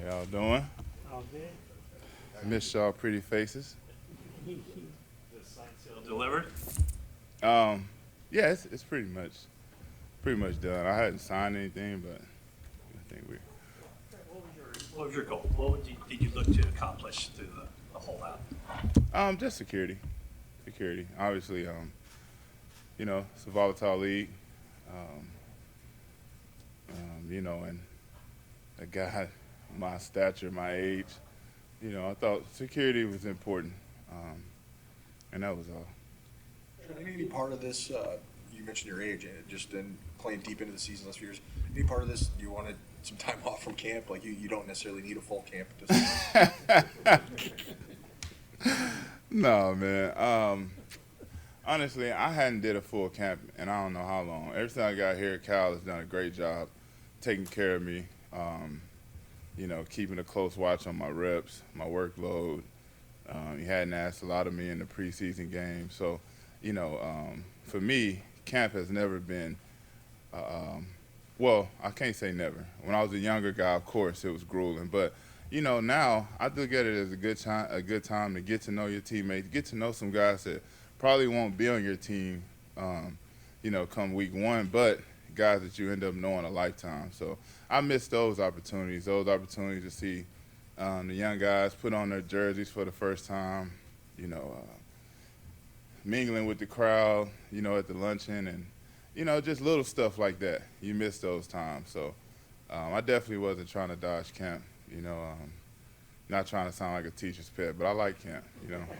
How y'all doing? All good. Miss y'all pretty faces. The sign sale delivered? Yeah, it's pretty much done. I hadn't signed anything, but I think we. What was your goal? Did you look to accomplish through the holdout? Just security. Obviously, it's a volatile league. Um, and a guy my stature, my age, I thought security was important, and that was all. Any part of this, you mentioned your age, and just in playing deep into the season last few years, any part of this you wanted some time off from camp? Like you don't necessarily need a full camp at this point. No, man. Honestly, I hadn't did a full camp, and I don't know how long. Ever since I got here, Cal has done a great job taking care of me, keeping a close watch on my reps, my workload. He hadn't asked a lot of me in the preseason game. So, for me, camp has never been, well, I can't say never. When I was a younger guy, of course, it was grueling. But, now I look at it as a good time to get to know your teammates, get to know some guys that probably won't be on your team, come week one, but guys that you end up knowing a lifetime. So I miss those opportunities to see the young guys put on their jerseys for the first time, mingling with the crowd, at the luncheon and, just little stuff like that. You miss those times. So I definitely wasn't trying to dodge camp, not trying to sound like a teacher's pet, but I like camp, What have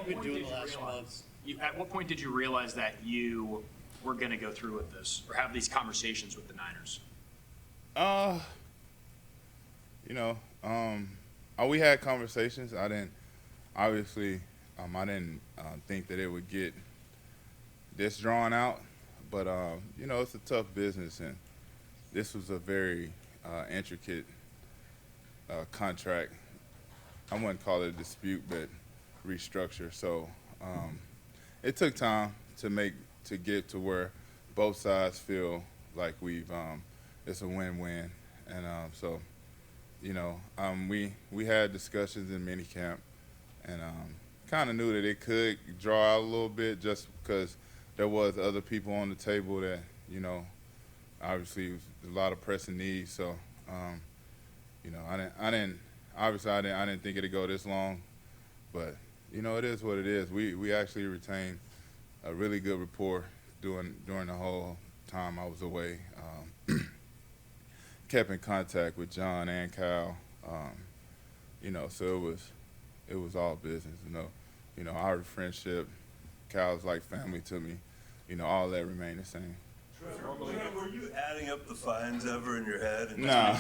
you been doing the last months? At what point did you realize that you were going to go through with this or have these conversations with the Niners? We had conversations. I didn't think that it would get this drawn out, but it's a tough business, and this was a very intricate contract. I wouldn't call it a dispute, but restructure. So it took time to get to where both sides feel like it's a win-win, and we had discussions in minicamp, and kind of knew that it could draw out a little bit just because there was other people on the table that obviously was a lot of pressing needs. So I didn't think it'd go this long, but it is what it is. We actually retained a really good rapport during the whole time I was away. Kept in contact with John and Kyle, so it was all business. Our friendship, Kyle's like family to me. All that remained the same. Were you adding up the fines ever in your head? And No.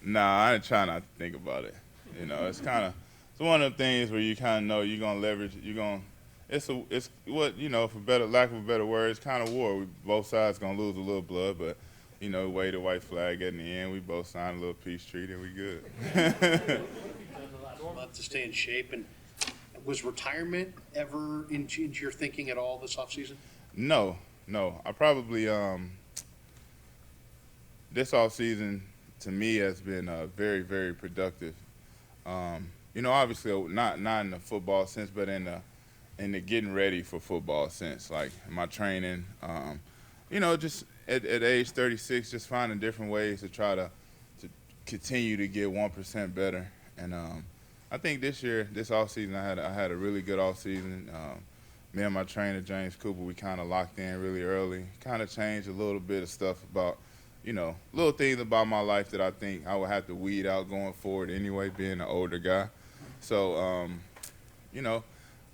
Nah, I ain't trying not to think about it. It's one of the things where you kind of know you're gonna leverage. It's what for lack of a better word, it's kind of war. Both sides gonna lose a little blood, but wave the white flag at the end. We both signed a little peace treaty, and we good. Month to stay in shape. And was retirement ever into your thinking at all this offseason? No. I probably this offseason to me has been very, very productive. Obviously not in the football sense, but in the getting ready for football sense, like my training. Just at age 36, just finding different ways to try to continue to get 1% better. And I think this offseason, I had a really good offseason. Me and my trainer, James Cooper, we kind of locked in really early. Kind of changed a little bit of stuff about, little things about my life that I think I would have to weed out going forward anyway, being an older guy. So,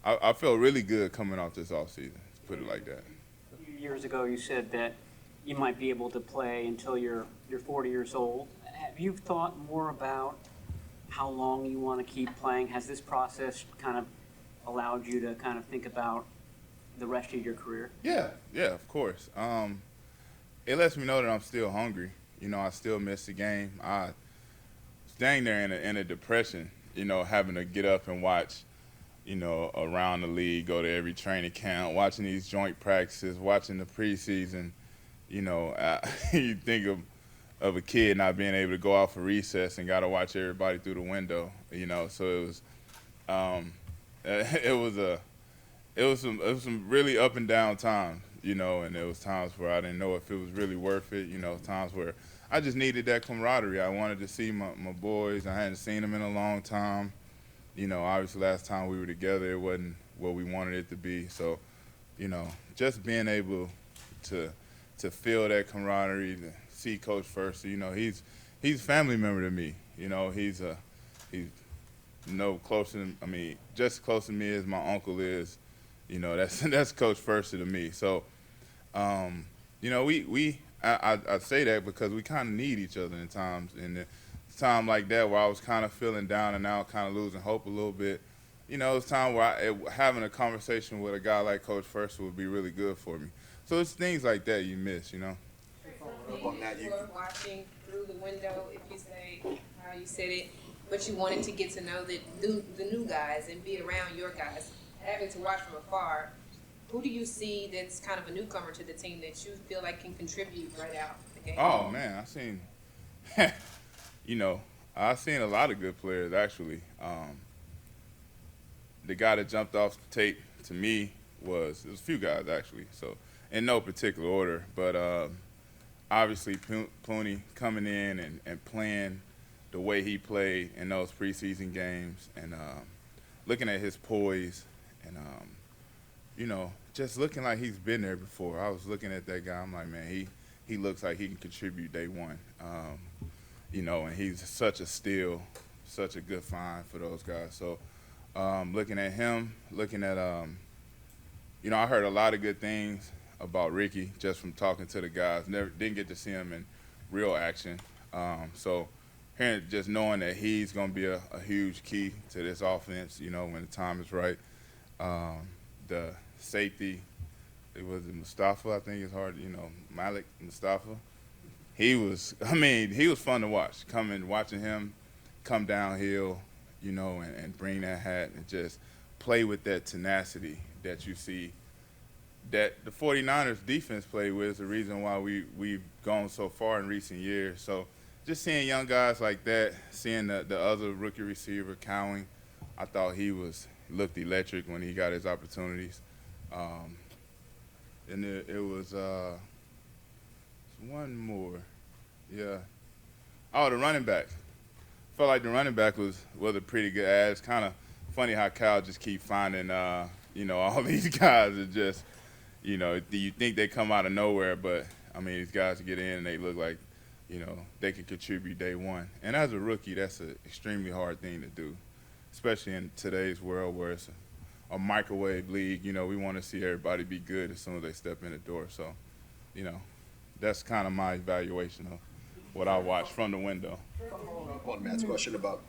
I felt really good coming off this offseason, put it like that. A few years ago, you said that you might be able to play until you're 40 years old. Have you thought more about how long you want to keep playing? Has this process kind of allowed you to kind of think about the rest of your career? Yeah, of course. It lets me know that I'm still hungry. I still miss the game. I was dang there in a depression, having to get up and watch, around the league, go to every training camp, watching these joint practices, watching the preseason. You think of of a kid not being able to go out for recess and got to watch everybody through the window, So it was, it was some really up and down times, and there was times where I didn't know if it was really worth it, times where I just needed that camaraderie. I wanted to see my boys. I hadn't seen them in a long time. Obviously last time we were together, it wasn't what we wanted it to be. So, just being able to feel that camaraderie, to see Coach First, he's a family member to me. He's closer to, just as close to me as my uncle is. That's Coach First to me. So, I say that because we kind of need each other in times. And a time like that where I was kind of feeling down and out, kind of losing hope a little bit, it's time where having a conversation with a guy like Coach First would be really good for me. So it's things like that you miss, Up on that, You were watching through the window, if you say how you said it, but you wanted to get to know the new guys and be around your guys. Having to watch from afar, who do you see that's kind of a newcomer to the team that you feel like can contribute right out the game? Oh man, I've seen a lot of good players actually. The guy that jumped off the tape to me was a few guys actually. So in no particular order, but obviously Pooney coming in and playing the way he played in those preseason games, and looking at his poise, and just looking like he's been there before. I was looking at that guy. I'm like, man, he looks like he can contribute day one. And he's such a steal, such a good find for those guys. So looking at him, looking at I heard a lot of good things about Ricky just from talking to the guys. Didn't get to see him in real action. So just knowing that he's going to be a huge key to this offense, when the time is right. The safety, it was Mustafa, I think it's hard, Malik Mustafa. He was fun to watch. Watching him come downhill, and bring that hat and just play with that tenacity that you see that the 49ers defense played with is the reason why we've gone so far in recent years. So just seeing young guys like that, seeing the other rookie receiver, Cowing, I thought he looked electric when he got his opportunities. And it was one more. Yeah. Oh, the running back. Felt like the running back was a pretty good ad. It's kind of funny how Cal just keep finding, all these guys that just, you think they come out of nowhere, but, these guys get in and they look like, they can contribute day one. And as a rookie, that's an extremely hard thing to do, especially in today's world where it's a microwave league. We want to see everybody be good as soon as they step in the door. So, that's kind of my evaluation of what I watched from the window. Following up on Matt's question about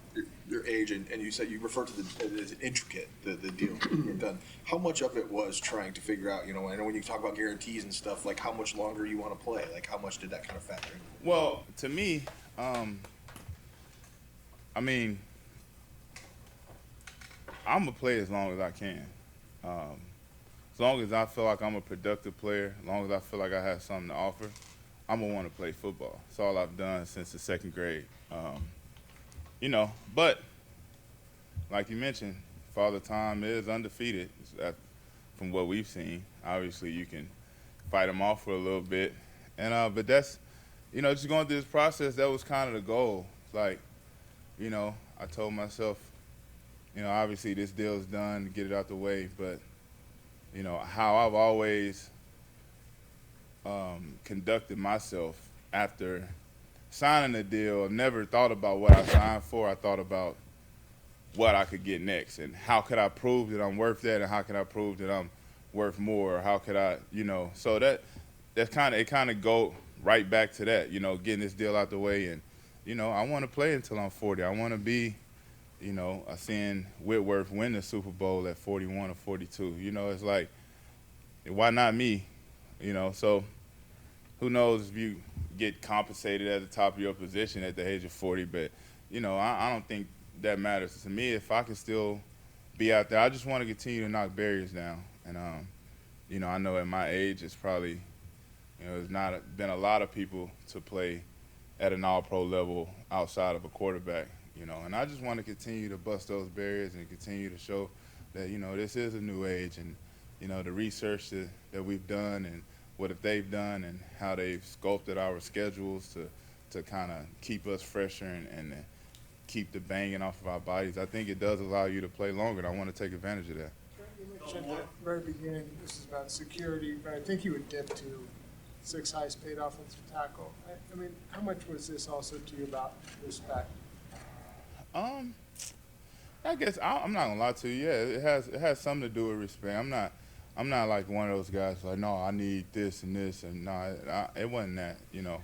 your age, and you said you referred to as intricate, the deal getting done. How much of it was trying to figure out, I know when you talk about guarantees and stuff, like how much longer you want to play, like how much did that kind of factor in? Well, to me, I'm going to play as long as I can. As long as I feel like I'm a productive player, as long as I feel like I have something to offer, I'm going to want to play football. It's all I've done since the second grade. But like you mentioned, Father Time is undefeated from what we've seen. Obviously, you can fight him off for a little bit. But that's, just going through this process, that was kind of the goal. It's like, I told myself, obviously this deal's done, to get it out the way, but, how I've always conducted myself after signing the deal, I've never thought about what I signed for. I thought about what I could get next and how could I prove that I'm worth that, and how could I prove that I'm worth more, or how could I, so that's kind of go right back to that, getting this deal out the way. And, I want to play until I'm 40. I want to be, seeing Whitworth win the Super Bowl at 41 or 42. It's like, why not me? So who knows if you get compensated at the top of your position at the age of 40, but, I don't think that matters. To me, if I can still be out there, I just want to continue to knock barriers down. And, I know at my age it's probably, there's not been a lot of people to play at an all-pro level outside of a quarterback, you know. And I just want to continue to bust those barriers and continue to show that, you know, this is a new age, and, you know, the research that we've done and what they've done and how they've sculpted our schedules to kind of keep us fresher and keep the banging off of our bodies. I think it does allow you to play longer, and I want to take advantage of that. You mentioned at the very beginning, this is about security, but I think you would dip to 6th highest paid offensive tackle. I mean, how much was this also to you about respect? I guess I'm not gonna lie to you. Yeah, it has something to do with respect. I'm not like one of those guys like, no, I need this and this, and no, it wasn't that, you know.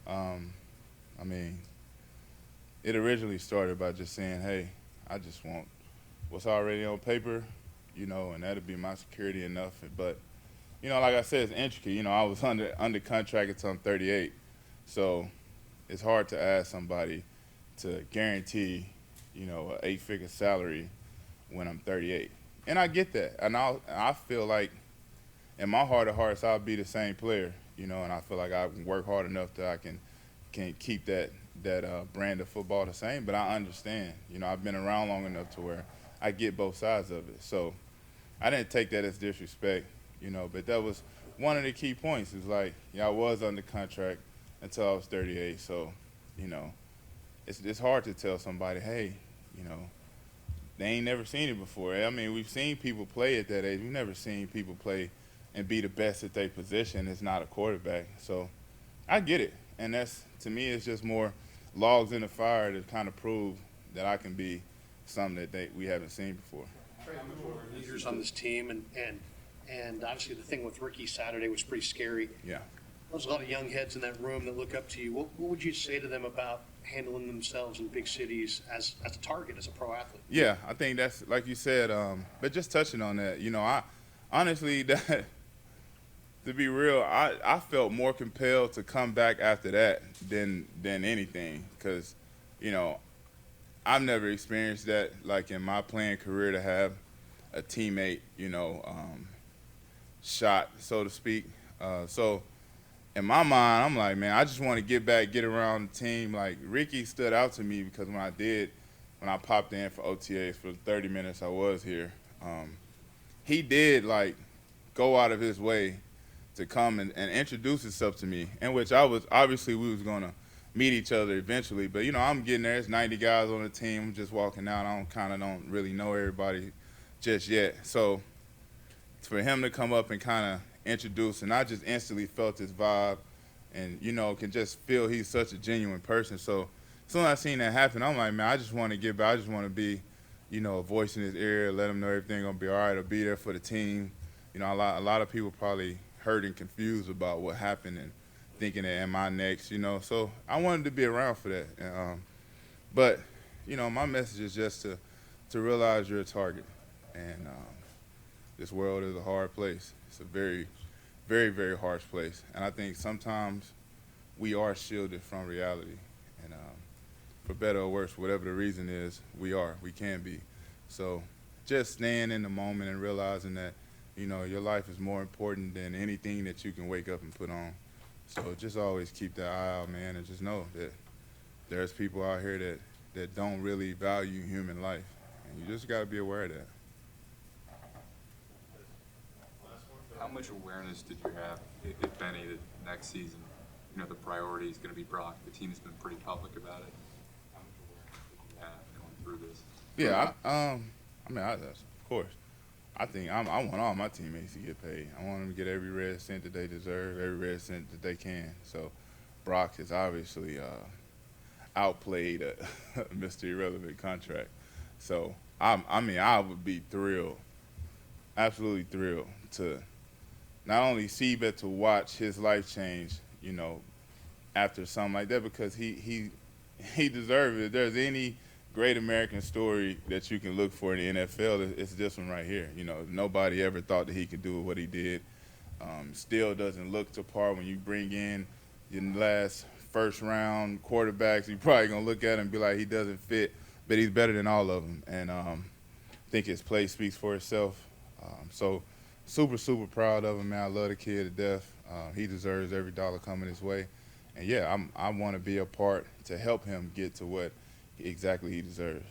I mean, it originally started by just saying, hey, I just want what's already on paper, you know, and that'll be my security enough. But, you know, like I said, it's intricate. You know, I was under contract until I'm 38, so it's hard to ask somebody to guarantee, you know, an 8-figure salary when I'm 38. And I get that. And I feel like in my heart of hearts, I'll be the same player, you know, and I feel like I can work hard enough that I can keep that brand of football the same. But I understand, you know, I've been around long enough to where I get both sides of it. So I didn't take that as disrespect, you know, but that was one of the key points. Is like, yeah, I was under contract until I was 38. So, you know, it's hard to tell somebody, hey, you know, they ain't never seen it before. I mean, we've seen people play at that age. We've never seen people play and be the best at their position. It's not a quarterback. So I get it. And that's, to me, it's just more logs in the fire to kind of prove that I can be something that we haven't seen before. Leaders on this team, and obviously the thing with Ricky Saturday was pretty scary. Yeah. There's a lot of young heads in that room that look up to you. What would you say to them about handling themselves in big cities as a target, as a pro athlete? Yeah, I think that's, like you said, but just touching on that, you know, I honestly, that, to be real, I felt more compelled to come back after that than anything, because, you know, I've never experienced that, like, in my playing career, to have a teammate, you know, shot, so to speak. So in my mind, I'm like, man, I just want to get back, get around the team. Like, Ricky stood out to me because when I popped in for OTAs for the 30 minutes I was here, he did, like, go out of his way to come and introduce himself to me, in which we was going to meet each other eventually. But, you know, I'm getting there. It's 90 guys on the team. I'm just walking out. I don't really know everybody just yet. So for him to come up and kind of introduce, and I just instantly felt his vibe, and, you know, can just feel he's such a genuine person. So as soon as I seen that happen, I'm like, man, I just want to get back. I just want to be, you know, a voice in his ear, let him know everything gonna be all right. I'll be there for the team. You know, a lot of people probably hurt and confused about what happened and thinking that, am I next, you know? So I wanted to be around for that. But, you know, my message is just to realize you're a target, and this world is a hard place. It's a very, very, very harsh place. And I think sometimes we are shielded from reality. And for better or worse, whatever the reason is, we can be. So just staying in the moment and realizing that, you know, your life is more important than anything that you can wake up and put on. So just always keep that eye out, man, and just know that there's people out here that don't really value human life. And you just got to be aware of that. How much awareness did you have, if any, that next season, you know, the priority is going to be Brock? The team has been pretty public about it. How much awareness did you have going through this? Yeah, I mean, of course. I think I want all my teammates to get paid. I want them to get every red cent that they deserve, every red cent that they can. So Brock has obviously outplayed a Mr. Irrelevant contract. So, I mean, I would be thrilled, absolutely thrilled, to not only see but to watch his life change, you know, after something like that, because he deserves it. If there's any great American story that you can look for in the NFL, it's this one right here. You know, nobody ever thought that he could do what he did. Still doesn't look to par when you bring in your last first-round quarterbacks. You're probably going to look at him and be like, he doesn't fit, but he's better than all of them. And I think his play speaks for itself. So super, super proud of him, man. I love the kid to death. He deserves every dollar coming his way. yeah, I want to be a part to help him get to what exactly he deserves.